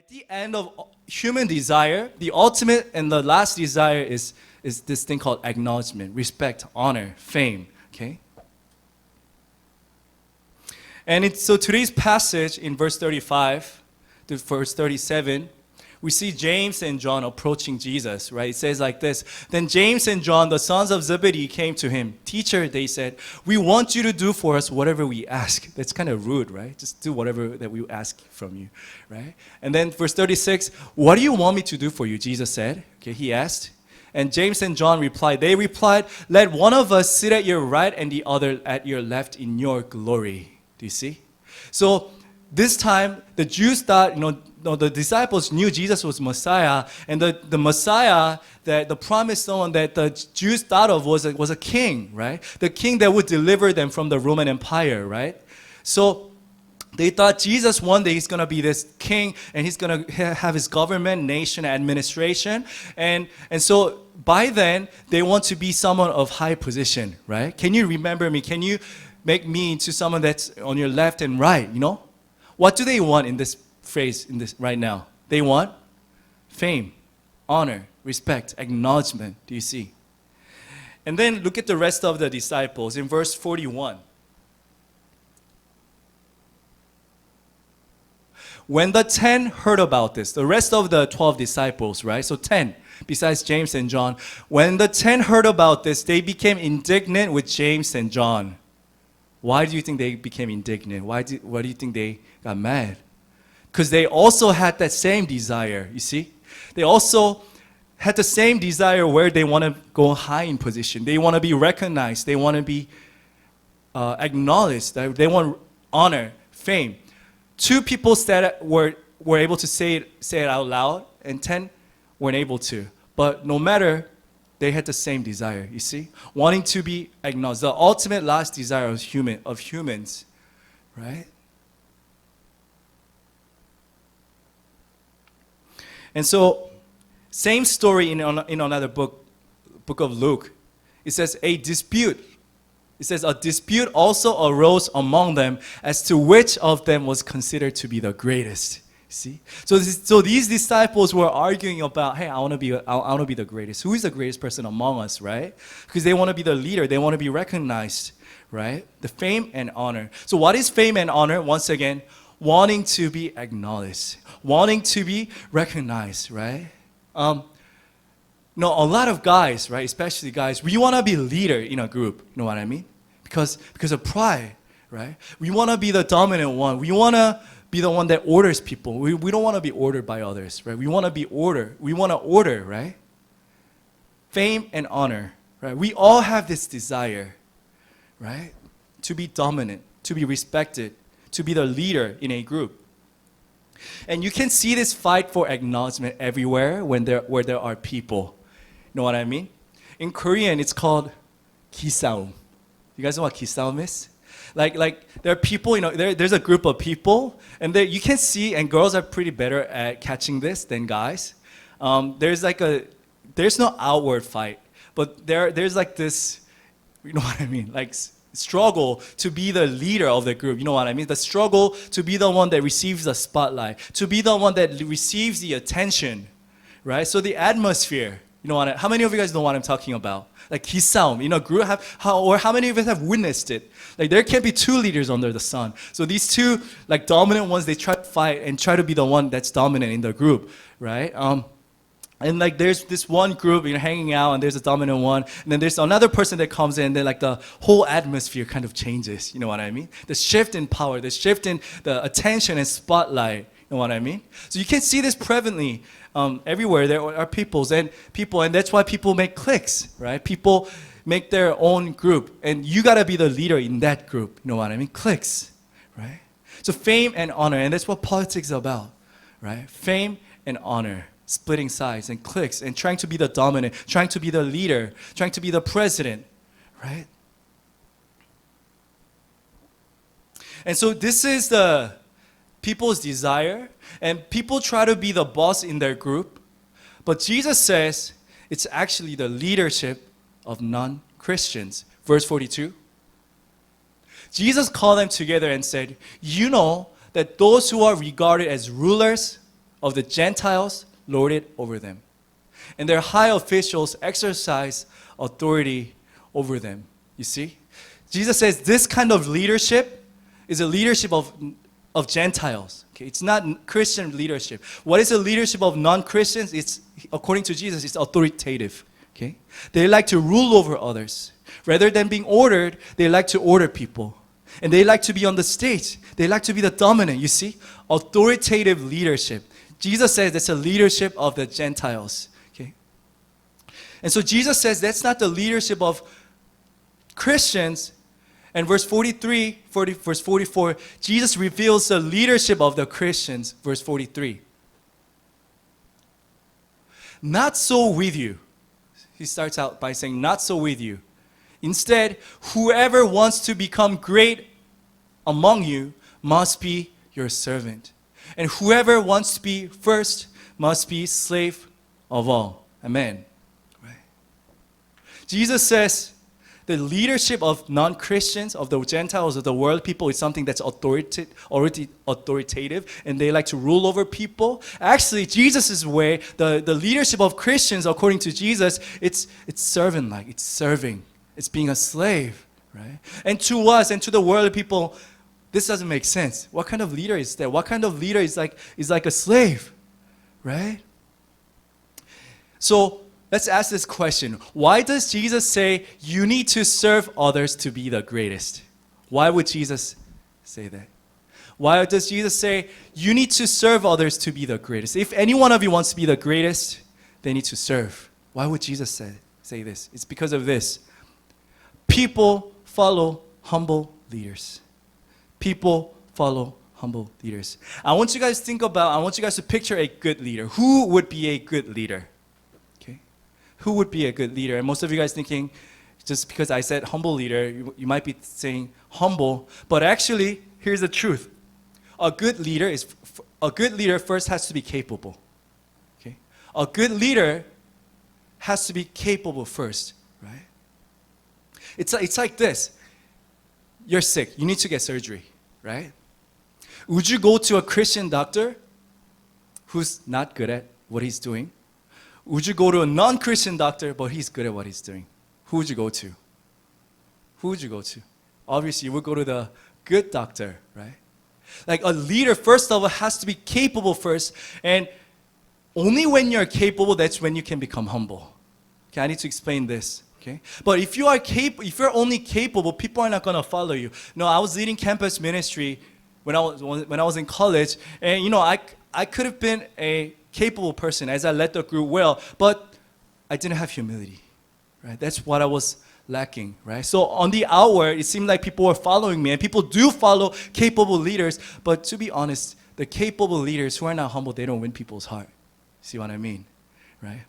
At the end of human desire, the ultimate and the last desire is this thing called acknowledgement, respect, honor, fame. Okay? And so today's passage in verse 35 to verse 37, we see James and John approaching Jesus, right? It says like this: Then James and John, the sons of Zebedee, came to him. Teacher, they said, we want you to do for us whatever we ask. That's kind of rude, right? Just do whatever that we ask from you, right? And then verse 36, what do you want me to do for you? Jesus said, okay, he asked. And James and John replied, let one of us sit at your right and the other at your left in your glory. Do you see? So this time, the Jews thought, the disciples knew Jesus was Messiah, and the Messiah, that the promised one that the Jews thought of was a king, right? The king that would deliver them from the Roman Empire, right? So they thought Jesus one day he's going to be this king, and he's going to have his government, nation, administration, and so by then they want to be someone of high position, right? Can you remember me? Can you make me into someone that's on your left and right? What do they want in this phrase in this right now? They want fame, honor, respect, acknowledgement. Do you see? And then look at the rest of the disciples in verse 41. When the 10 heard about this, the rest of the 12 disciples, right? So 10, besides James and John. When the 10 heard about this, they became indignant with James and John. Why do you think they became indignant? Why do you think they got mad? Because they also had that same desire, you see? They also had the same desire where they want to go high in position. They want to be recognized. They want to be acknowledged. They want honor, fame. 2 people were able to say it out loud, and 10 weren't able to. But no matter, they had the same desire, you see? Wanting to be acknowledged. The ultimate last desire of humans, right? And so, same story in another book of Luke. It says a dispute also arose among them as to which of them was considered to be the greatest. See? So these disciples were arguing about, hey, I want to be the greatest. Who is the greatest person among us, right? Because they want to be the leader. They want to be recognized, right? The fame and honor. So what is fame and honor? Once again, wanting to be acknowledged, wanting to be recognized, right? A lot of guys, right, especially guys, we want to be leader in a group. You know what I mean? Because of pride, right? We want to be the dominant one. We want to be the one that orders people. We don't want to be ordered by others, right? We want to be order. We want to order, right? Fame and honor, right? We all have this desire, right? To be dominant, to be respected, to be the leader in a group. And you can see this fight for acknowledgement everywhere where there are people. You know what I mean? In Korean, it's called 기싸움. You guys know what 기싸움 is? Like there are people, there's a group of people, and you can see, and girls are pretty better at catching this than guys. There's no outward fight, but there's like this, you know what I mean? Like struggle to be the leader of the group. You know what I mean? The struggle to be the one that receives the spotlight, to be the one that receives the attention, right? So the atmosphere, how many of you guys know what I'm talking about? Like 기싸움, group how many of us have witnessed it? Like there can't be 2 leaders under the sun. So these 2 like dominant ones, they try to fight and try to be the one that's dominant in the group, right? And like there's this one group, hanging out, and there's a dominant one, and then there's another person that comes in, and then like the whole atmosphere kind of changes. You know what I mean? The shift in power, the shift in the attention and spotlight. You know what I mean? So you can see this prevalently everywhere. There are people, and that's why people make cliques, right? People make their own group, and you gotta be the leader in that group. You know what I mean? Cliques, right? So fame and honor, and that's what politics is about, right? Fame and honor, splitting sides and cliques, and trying to be the dominant, trying to be the leader, trying to be the president, right? And so this is the people's desire, and people try to be the boss in their group, but Jesus says it's actually the leadership of non-Christians. Verse 42. Jesus called them together and said, you know that those who are regarded as rulers of the Gentiles lord it over them, and their high officials exercise authority over them. You see? Jesus says this kind of leadership is a leadership of Gentiles. Okay? It's not Christian leadership. What is the leadership of non-Christians? It's, according to Jesus, it's authoritative. Okay? They like to rule over others. Rather than being ordered, they like to order people. And they like to be on the stage. They like to be the dominant, you see? Authoritative leadership. Jesus says that's a leadership of the Gentiles. Okay? And so Jesus says that's not the leadership of Christians. And verse 44, Jesus reveals the leadership of the Christians. Verse 43. Not so with you. He starts out by saying, not so with you. Instead, whoever wants to become great among you must be your servant. And whoever wants to be first must be slave of all. Amen. Right. Jesus says the leadership of non-Christians, of the Gentiles, of the world people is something that's authoritative, and they like to rule over people. Actually, Jesus' way, the leadership of Christians, according to Jesus, it's servant-like, it's serving. It's being a slave, right? And to us and to the world people, this doesn't make sense. What kind of leader is that? What kind of leader is like a slave, right? So let's ask this question. Why does Jesus say you need to serve others to be the greatest? Why would Jesus say that? Why does Jesus say you need to serve others to be the greatest? If any one of you wants to be the greatest, they need to serve. Why would Jesus say this? It's because of this. People follow humble leaders. People follow humble leaders. I want you guys to picture a good leader. Who would be a good leader? Okay? Who would be a good leader? And most of you guys thinking, just because I said humble leader, you might be saying humble. But actually, here's the truth. A good leader first has to be capable. Okay? A good leader has to be capable first, right? It's like this. You're sick. You need to get surgery, right? Would you go to a Christian doctor who's not good at what he's doing? Would you go to a non-Christian doctor, but he's good at what he's doing? Who would you go to? Who would you go to? Obviously, you would go to the good doctor, right? Like a leader, first of all, has to be capable first. And only when you're capable, that's when you can become humble. Okay, I need to explain this. Okay? But if you're only capable, people are not going to follow you. No, I was leading campus ministry when I was in college, and I could have been a capable person as I led the group well, but I didn't have humility. Right? That's what I was lacking, right? So on the outward, it seemed like people were following me, and people do follow capable leaders, but to be honest, the capable leaders who are not humble, they don't win people's heart. See what I mean? Right?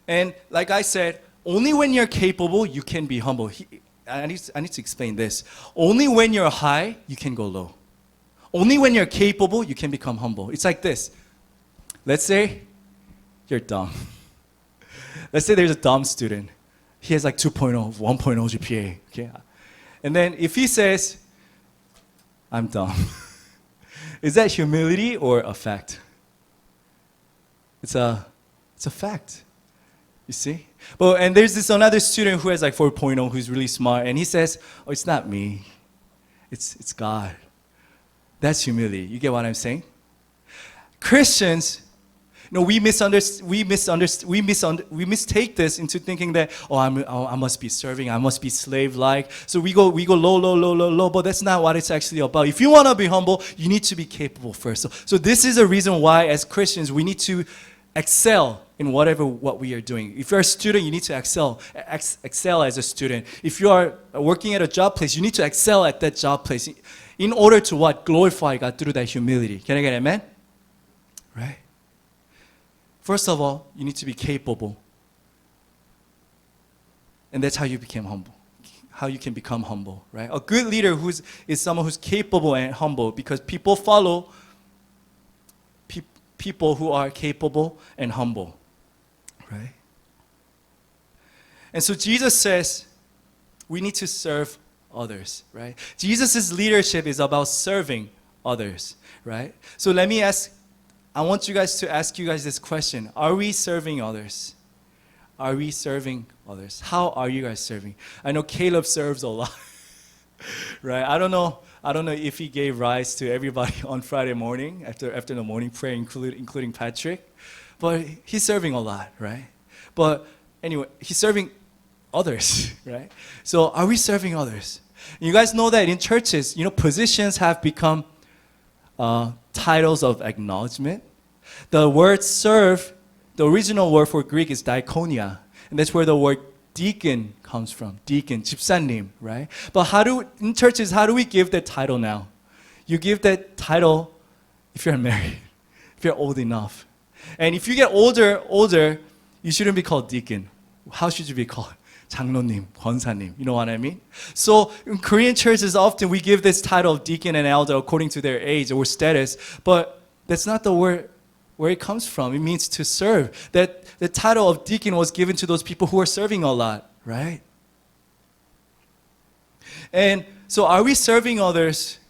And like I said, only when you're capable, you can be humble. I need to explain this. Only when you're high, you can go low. Only when you're capable, you can become humble. It's like this. Let's say you're dumb. Let's say there's a dumb student. He has like 2.0, 1.0 GPA. Okay? And then if he says, I'm dumb, is that humility or a fact? It's a fact. You see? And there's this another student who has like 4.0 who's really smart, and he says, oh, it's not me. It's God. That's humility. You get what I'm saying? Christians, we mistake this into thinking that, I must be serving, I must be slave-like. So we go low, but that's not what it's actually about. If you want to be humble, you need to be capable first. So this is a reason why, as Christians, we need to excel in what we are doing. If you're a student, you need to excel as a student. If you are working at a job place, you need to excel at that job place in order to what? Glorify God through that humility. Can I get an amen? Right? First of all, you need to be capable. And that's how you become humble. How you can become humble, right? A good leader is someone who's capable and humble, because people follow people who are capable and humble, right? And so Jesus says we need to serve others, right? Jesus' leadership is about serving others, right? So let me ask I want you guys to ask you guys this question. Are we serving others? Are we serving others? How are you guys serving? I know Caleb serves a lot. Right? I don't know if he gave rice to everybody on Friday morning after the morning prayer, including Patrick. But he's serving a lot, right? But anyway, he's serving others, right? So are we serving others? You guys know that in churches, positions have become titles of acknowledgement. The word serve, the original word for Greek is diakonia, and that's where the word deacon comes from. Deacon, 집사님, right? But in churches, how do we give that title now? You give that title if you're married, if you're old enough. And if you get older, you shouldn't be called deacon. How should you be called? 장로님, 권사님. You know what I mean? So in Korean churches, often we give this title of deacon and elder according to their age or status, but that's not the word where it comes from. It means to serve. That the title of deacon was given to those people who are serving a lot, right? And so are we serving others,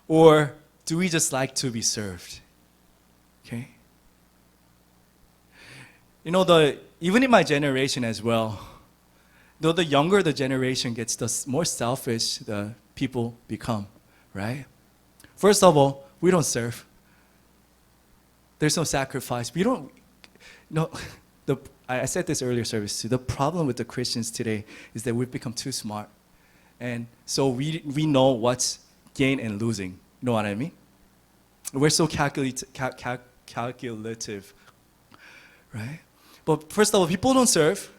or do we just like to be served? Okay? Even in my generation as well, though the younger the generation gets, the more selfish the people become, right? First of all, we don't serve. There's no sacrifice. We don't, I said this earlier service too. The problem with the Christians today is that we've become too smart. And so we know what's gain and losing. You know what I mean? We're so calculative, right? But first of all, people don't serve.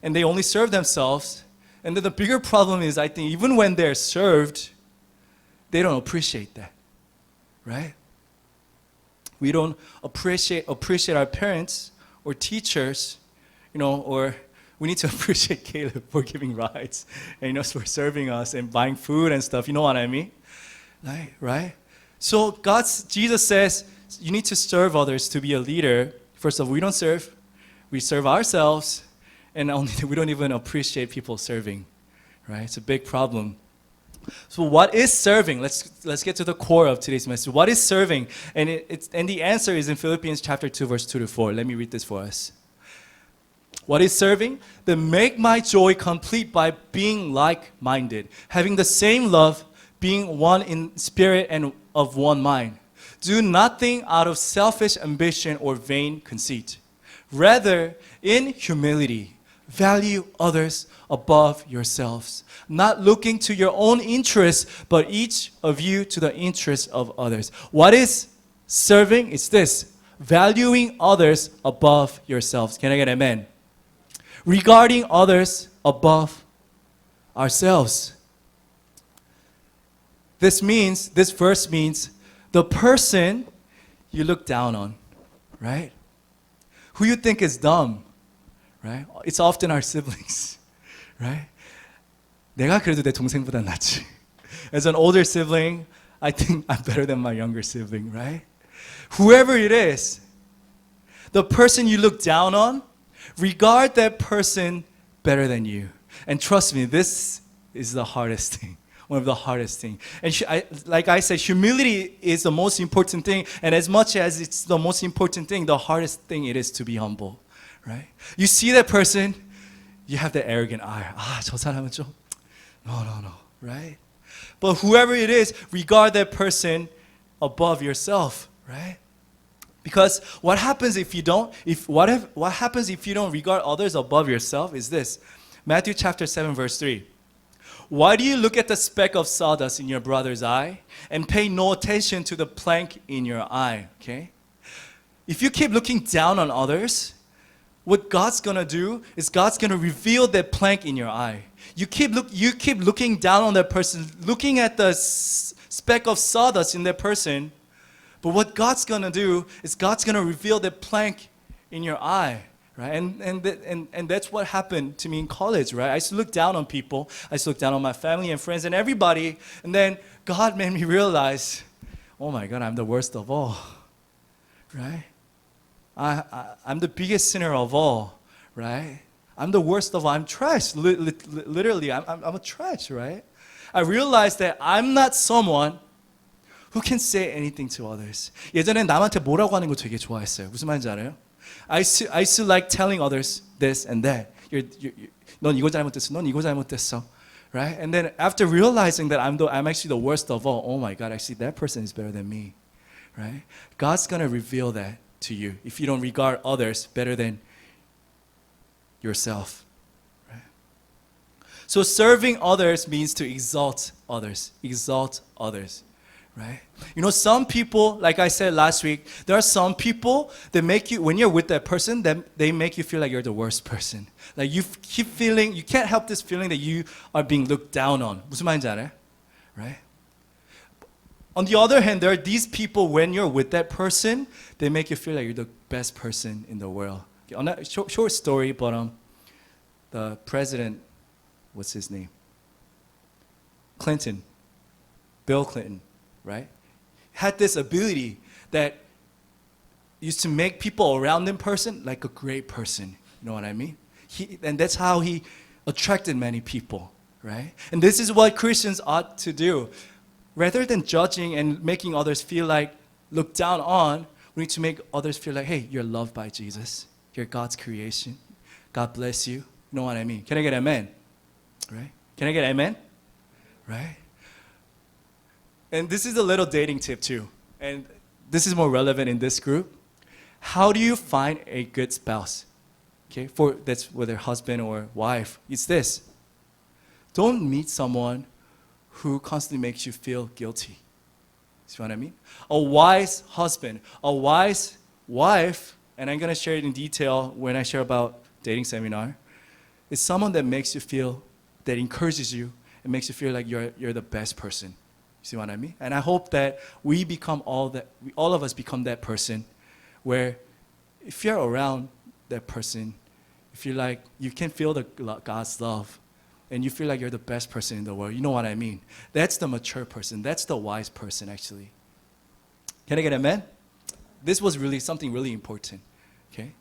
And they only serve themselves. And then the bigger problem is, I think, even when they're served, they don't appreciate that, right? We don't appreciate our parents or teachers, or we need to appreciate Caleb for giving rides and for serving us and buying food and stuff. You know what I mean? Right? So Jesus says you need to serve others to be a leader. First of all, we don't serve. We serve ourselves. And we don't even appreciate people serving, right? It's a big problem. So what is serving? Let's get to the core of today's message. What is serving? And the answer is in Philippians chapter 2, verse 2 to 4. Let me read this for us. What is serving? Then make my joy complete by being like-minded, having the same love, being one in spirit and of one mind. Do nothing out of selfish ambition or vain conceit. Rather, in humility, value others above yourselves, not looking to your own interests, but each of you to the interests of others. What is serving? It's this: valuing others above yourselves. Can I get amen? Regarding others above ourselves. This verse means the person you look down on, right? Who you think is dumb, right? It's often our siblings, right? 내가 그래도 내 동생보다 낫지. As an older sibling, I think I'm better than my younger sibling, right? Whoever it is, the person you look down on, regard that person better than you. And trust me, this is the hardest thing. One of the hardest things. And like I said, humility is the most important thing. And as much as it's the most important thing, the hardest thing it is to be humble, right? You see that person, you have the arrogant eye. 저 사람은 좀, no, right? But whoever it is, regard that person above yourself, right? Because what happens if you don't regard others above yourself is this. Matthew chapter 7, verse 3. Why do you look at the speck of sawdust in your brother's eye and pay no attention to the plank in your eye? Okay? If you keep looking down on others, what God's gonna do is God's gonna reveal that plank in your eye. You keep looking down on that person, looking at the speck of sawdust in that person, but what God's gonna do is God's gonna reveal that plank in your eye. Right? And that's what happened to me in college, right? I used to look down on people. I used to look down on my family and friends and everybody. And then God made me realize, oh my God, I'm the worst of all, right? I'm the biggest sinner of all, right? I'm the worst of all. I'm trash. Literally, I'm a trash, right? I realized that I'm not someone who can say anything to others. 예전에 남한테 뭐라고 하는 거 되게 좋아했어요. 무슨 말인지 알아요? I used to like telling others this and that. 넌 이거 잘못했어. 넌 이거 잘못했어. Right? And then after realizing that I'm actually the worst of all, oh my God, actually that person is better than me. Right? God's going to reveal that to you if you don't regard others better than yourself. Right? So serving others means to exalt others. Exalt others. Right? You know, some people, like I said last week, there are some people that make you, when you're with that person, they make you feel like you're the worst person. Like you keep feeling, you can't help this feeling that you are being looked down on. 무슨 말인지 알아요? Right? On the other hand, there are these people, when you're with that person, they make you feel like you're the best person in the world. On a short story, but the president, what's his name? Clinton, Bill Clinton. Right? Had this ability that used to make people around him person like a great person. You know what I mean? And that's how he attracted many people. Right? And this is what Christians ought to do. Rather than judging and making others feel like looked down on, we need to make others feel like, hey, you're loved by Jesus. You're God's creation. God bless you. You know what I mean? Can I get amen? Right? Can I get amen? Right? And this is a little dating tip too. And this is more relevant in this group. How do you find a good spouse? Okay, that's whether husband or wife. It's this. Don't meet someone who constantly makes you feel guilty. See what I mean? A wise husband, a wise wife, and I'm going to share it in detail when I share about dating seminar, is someone that makes you feel, that encourages you, and makes you feel like you're the best person. See what I mean? And I hope that we become all of us become that person where if you're around that person, if you're like, you can feel God's love and you feel like you're the best person in the world. You know what I mean? That's the mature person. That's the wise person, actually. Can I get an amen? This was really something really important. Okay?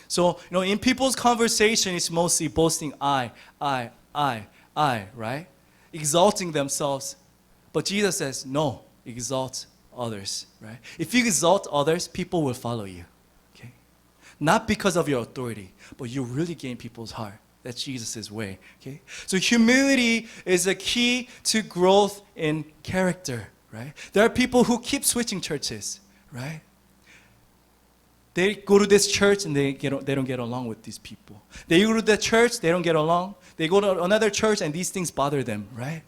So, you know, in people's conversation, it's mostly boasting I, right? Exalting themselves. But Jesus says, no, exalt others, right? If you exalt others, people will follow you, okay? Not because of your authority, but you really gain people's heart. That's Jesus' way, okay? So humility is a key to growth in character, right? There are people who keep switching churches, right? They go to this church and they don't get along with these people. They go to that church, they don't get along. They go to another church and these things bother them, right?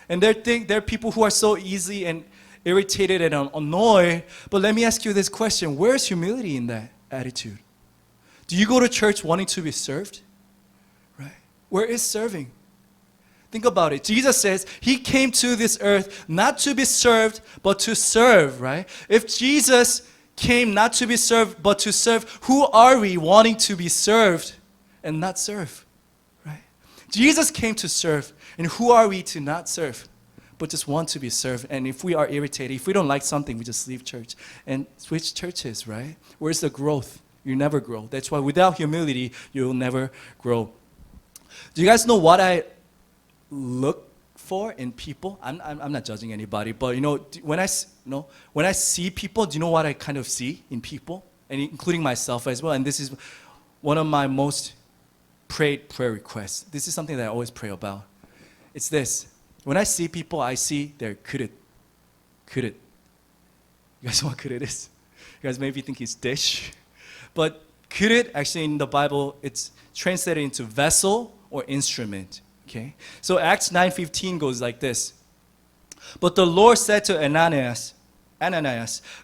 And there are people who are so easily and irritated and annoyed. But let me ask you this question. Where's humility in that attitude? Do you go to church wanting to be served? Right? Where is serving? Think about it. Jesus says he came to this earth not to be served, but to serve, right? If Jesus came not to be served, but to serve, who are we wanting to be served and not serve? Right? Jesus came to serve, and who are we to not serve, but just want to be served? And if we are irritated, if we don't like something, we just leave church and switch churches, right? Where's the growth? You never grow. That's why without humility, you'll never grow. Do you guys know what I look for in people? I'm not judging anybody, but when I see people, do you know what I kind of see in people, and including myself as well? And this is one of my most prayed prayer requests. This is something that I always pray about. It's this: when I see people, I see their 그릇. You guys know what 그릇 is? You guys maybe think it's dish, but 그릇 actually in the Bible it's translated into vessel or instrument. Okay, so Acts 9:15 goes like this. But the Lord said to Ananias,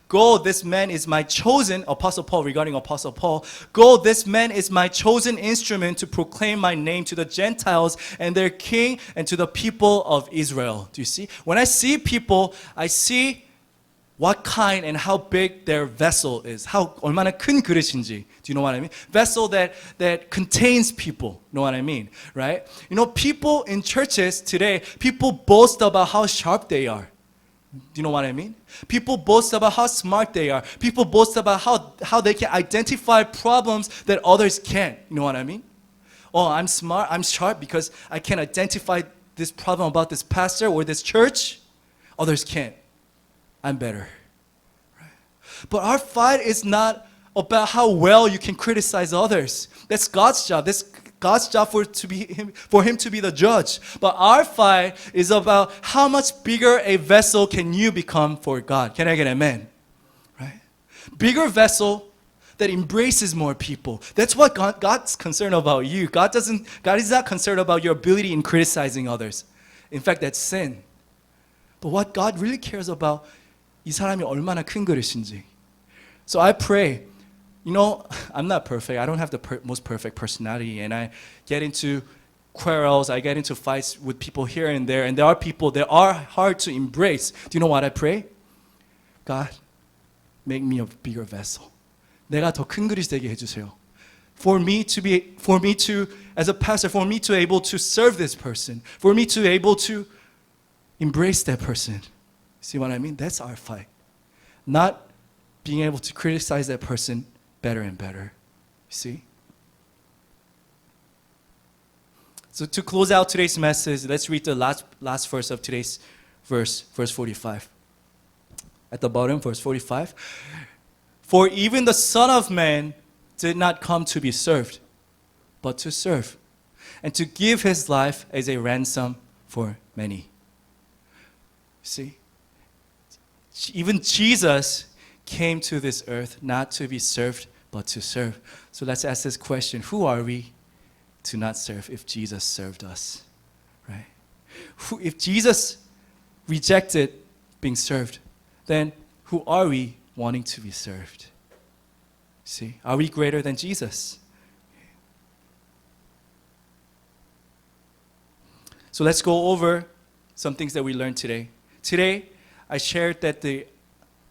go, this man is my chosen, Apostle Paul, regarding Apostle Paul, go, this man is my chosen instrument to proclaim my name to the Gentiles and their king and to the people of Israel. Do you see? When I see people, I see what kind and how big their vessel is. 얼마나 큰 그릇인지. Do you know what I mean? Vessel that contains people. Know what I mean? Right? People in churches today, people boast about how sharp they are. Do you know what I mean? People boast about how smart they are. People boast about how they can identify problems that others can't. You know what I mean? Oh, I'm smart, I'm sharp because I can identify this problem about this pastor or this church. Others can't. I'm better. Right? But our fight is not about how well you can criticize others. That's God's job. That's God's job for him to be the judge. But our fight is about how much bigger a vessel can you become for God. Can I get an amen? Right? Bigger vessel that embraces more people. That's what God's concerned about you. God is not concerned about your ability in criticizing others. In fact, that's sin. But what God really cares about, 이 사람이 얼마나 큰 그릇인지. So I pray, I'm not perfect. I don't have the most perfect personality, and I get into quarrels, I get into fights with people here and there are people that are hard to embrace. Do you know what I pray? God, make me a bigger vessel. 내가 더 큰 그릇이 되게 해주세요. For me to, as a pastor, for me to able to serve this person, for me to able to embrace that person. See what I mean? That's our fight. Not being able to criticize that person better and better. See? So to close out today's message, let's read the last verse of today's verse 45. At the bottom, verse 45. For even the Son of Man did not come to be served, but to serve, and to give his life as a ransom for many. See? Even Jesus came to this earth not to be served, but to serve. So let's ask this question. Who are we to not serve if Jesus served us? Right? If Jesus rejected being served, then who are we wanting to be served? See? Are we greater than Jesus? So let's go over some things that we learned today. Today, I shared that the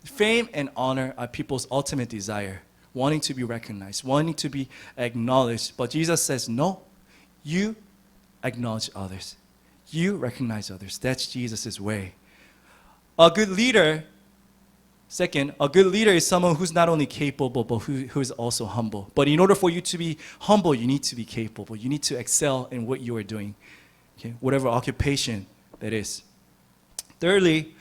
fame and honor are people's ultimate desire, wanting to be recognized, wanting to be acknowledged. But Jesus says, no, you acknowledge others. You recognize others. That's Jesus' way. A good leader, second, a good leader is someone who's not only capable, but who is also humble. But in order for you to be humble, you need to be capable. You need to excel in what you are doing, okay? Whatever occupation that is. Thirdly,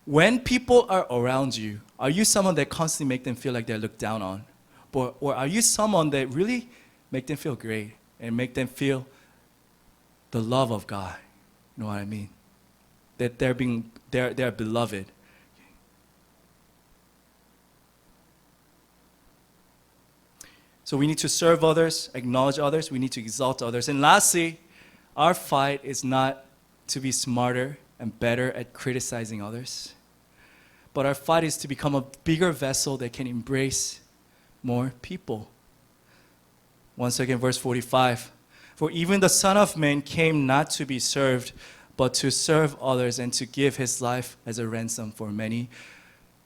when people are around you, are you someone that constantly make them feel like they're looked down on? Or are you someone that really make them feel great and make them feel the love of God? You know what I mean? That they're beloved. So we need to serve others, acknowledge others, we need to exalt others. And lastly, our fight is not to be smarter and better at criticizing others, but our fight is to become a bigger vessel that can embrace more people. Once again, verse 45. For even the Son of Man came not to be served, but to serve others and to give his life as a ransom for many.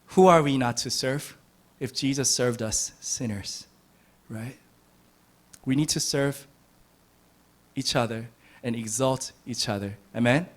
Who are we not to serve if Jesus served us, sinners? Right? We need to serve each other and exalt each other. Amen?